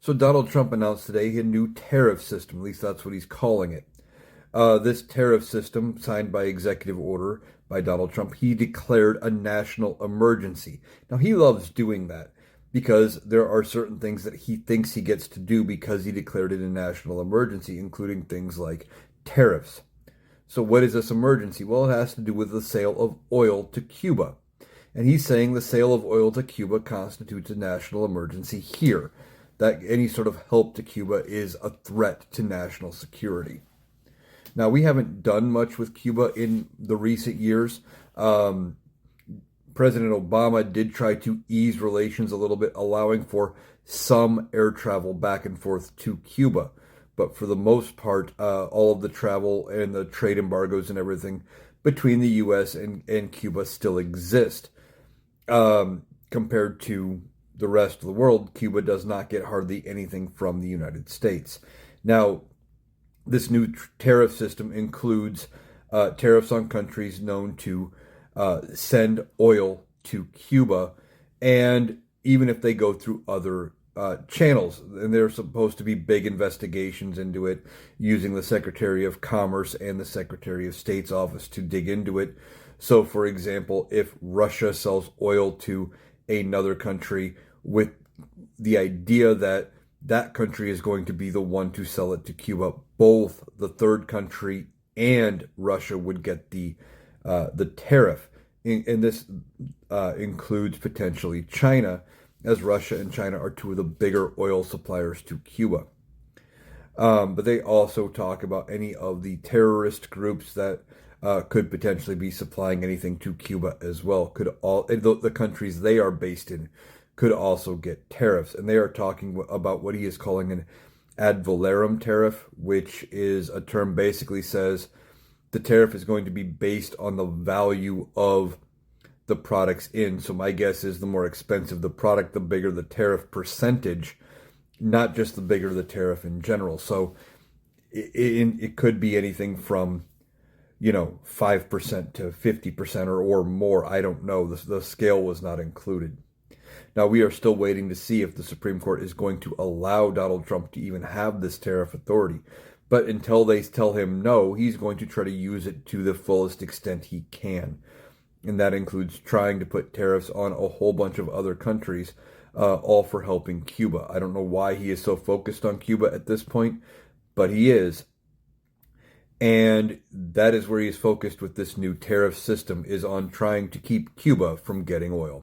So Donald Trump announced today a new tariff system, at least that's what he's calling it. This tariff system, signed by executive order by Donald Trump, he declared a national emergency. Now, he loves doing that because there are certain things that he thinks he gets to do because he declared it a national emergency, including things like tariffs. So what is this emergency? Well, it has to do with the sale of oil to Cuba. And he's saying the sale of oil to Cuba constitutes a national emergency here, that any sort of help to Cuba is a threat to national security. Now, we haven't done much with Cuba in the recent years. President Obama did try to ease relations a little bit, allowing for some air travel back and forth to Cuba. But for the most part, all of the travel and the trade embargoes and everything between the U.S. and Cuba still exist. Compared to the rest of the world, Cuba does not get hardly anything from the United States. Now, this new tariff system includes tariffs on countries known to send oil to Cuba, and even if they go through other channels. And there are supposed to be big investigations into it, using the Secretary of Commerce and the Secretary of State's office to dig into it. So, for example, if Russia sells oil to another country with the idea that that country is going to be the one to sell it to Cuba, both the third country and Russia would get the tariff. And this includes potentially China, as Russia and China are two of the bigger oil suppliers to Cuba. But they also talk about any of the terrorist groups that could potentially be supplying anything to Cuba as well. The countries they are based in could also get tariffs. And they are talking about what he is calling an ad valorem tariff, which is a term basically says the tariff is going to be based on the value of the products in. So my guess is the more expensive the product, the bigger the tariff percentage, not just the bigger the tariff in general. So it could be anything from 5% to 50% or more. I don't know. The scale was not included. Now, we are still waiting to see if the Supreme Court is going to allow Donald Trump to even have this tariff authority. But until they tell him no, he's going to try to use it to the fullest extent he can. And that includes trying to put tariffs on a whole bunch of other countries, all for helping Cuba. I don't know why he is so focused on Cuba at this point, but he is. And that is where he is focused with this new tariff system, is on trying to keep Cuba from getting oil.